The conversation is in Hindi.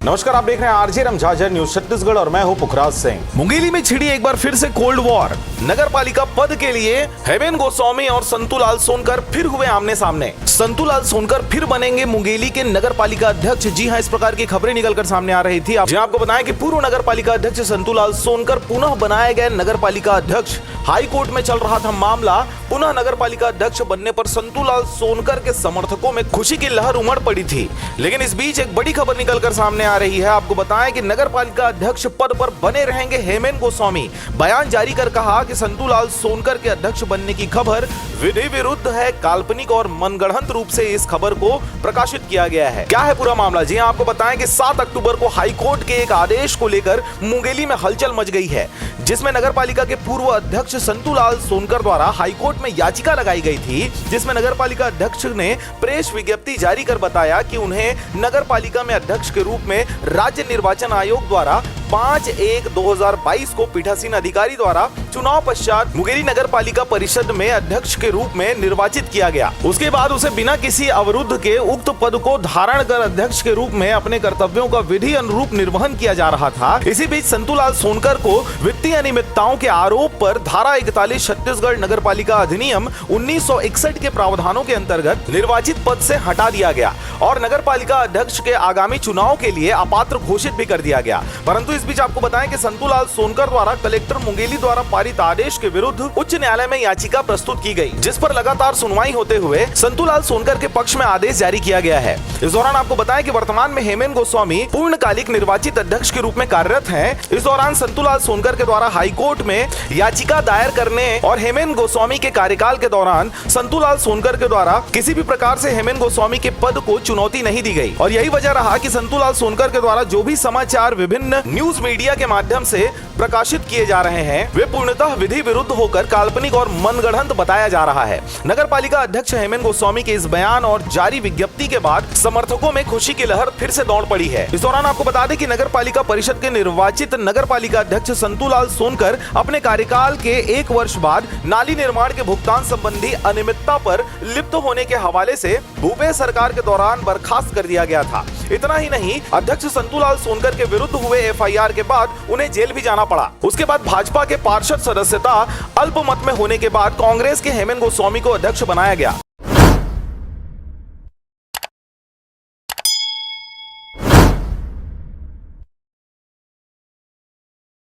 नमस्कार, आप देख रहे हैं आरजे रमझाझर न्यूज छत्तीसगढ़ और मैं हूं पुखराज सिंह। मुंगेली में छिड़ी एक बार फिर से कोल्ड वॉर। नगर पालिका पद के लिए हेमेन गोस्वामी और संतूलाल सोनकर फिर हुए आमने सामने। संतूलाल सोनकर फिर बनेंगे मुंगेली के नगर पालिका अध्यक्ष। जी हां, इस प्रकार की खबरें निकलकर सामने आ रही थी। आपको बताएं कि पूर्व नगर पालिका अध्यक्ष संतूलाल सोनकर पुनः बनाए गए नगर पालिका अध्यक्ष। हाई कोर्ट में चल रहा था मामला। पुनः नगर पालिका अध्यक्ष बनने पर संतूलाल सोनकर के समर्थकों में खुशी की लहर उमड़ पड़ी थी। लेकिन इस बीच एक बड़ी खबर निकलकर सामने आ रही है। आपको बताएं कि नगर पालिका अध्यक्ष पद पर बने रहेंगे हेमेन गोस्वामी। बयान जारी कर कहा कि संतूलाल सोनकर के अध्यक्ष बनने की खबर विधि विरुद्ध है, काल्पनिक और मनगढ़ंत रूप से इस खबर को प्रकाशित किया गया है। क्या है पूरा मामला? जी आपको बताएं कि 7 अक्टूबर को हाईकोर्ट के एक आदेश को लेकर मुंगेली में हलचल मच गई है, जिसमें नगर पालिका के पूर्व अध्यक्ष संतूलाल सोनकर द्वारा हाईकोर्ट में याचिका लगाई गई थी, जिसमें नगर पालिका अध्यक्ष ने प्रेस विज्ञप्ति जारी कर बताया कि उन्हें नगर पालिका में अध्यक्ष के रूप में राज्य निर्वाचन आयोग द्वारा 5/1/2022 को पीठासीन अधिकारी द्वारा चुनाव पश्चात मुंगेली नगर पालिका परिषद में अध्यक्ष के रूप में निर्वाचित किया गया। उसके बाद उसे बिना किसी अवरुद्ध के उक्त पद को धारण कर अध्यक्ष के रूप में अपने कर्तव्यों का विधि अनुरूप निर्वहन किया जा रहा था। इसी बीच संतूलाल सोनकर को वित्तीय अनियमितताओं के आरोप पर धारा 41 छत्तीसगढ़ नगर पालिका अधिनियम 1961 के प्रावधानों के अंतर्गत निर्वाचित पद से हटा दिया गया और नगर पालिका अध्यक्ष के आगामी चुनाव के लिए अपात्र घोषित भी कर दिया गया। परंतु इस बीच आपको बताएं कि संतूलाल सोनकर द्वारा कलेक्टर मुंगेली द्वारा पारित आदेश के विरुद्ध उच्च न्यायालय में याचिका प्रस्तुत की गई, जिस पर लगातार सुनवाई होते हुए संतूलाल सोनकर के पक्ष में आदेश जारी किया गया है। इस दौरान आपको बताएं कि वर्तमान में हेमेन गोस्वामी पूर्णकालिक निर्वाचित अध्यक्ष के रूप में कार्यरत हैं। इस दौरान संतूलाल सोनकर के द्वारा हाईकोर्ट में याचिका दायर करने और हेमेन गोस्वामी के कार्यकाल के दौरान संतूलाल सोनकर के द्वारा किसी भी प्रकार से हेमेन गोस्वामी के पद को चुनौती नहीं दी गई और यही वजह रहा कि संतूलाल सोनकर के द्वारा जो भी समाचार विभिन्न न्यूज मीडिया के माध्यम से प्रकाशित किए जा रहे हैं, वे पूर्णतः विधि विरुद्ध होकर काल्पनिक और मनगढ़ंत बताया जा रहा है। नगर पालिका अध्यक्ष हेमेन गोस्वामी के इस बयान और जारी विज्ञप्ति के बाद समर्थकों में खुशी की लहर फिर से दौड़ पड़ी है। इस दौरान आपको बता दें कि नगर पालिका परिषद के निर्वाचित नगर पालिका अध्यक्ष संतूलाल सोनकर अपने कार्यकाल के 1 वर्ष बाद नाली निर्माण के भुगतान संबंधी अनियमितता पर लिप्त होने के हवाले से भूपेश सरकार के दौरान बर्खास्त कर दिया गया था। इतना ही नहीं, अध्यक्ष संतूलाल सोनकर के विरुद्ध हुए एफआईआर के बाद उन्हें जेल भी जाना पड़ा। उसके बाद भाजपा के पार्षद सदस्यता अल्पमत में होने के बाद कांग्रेस के हेमेन गोस्वामी को अध्यक्ष बनाया गया।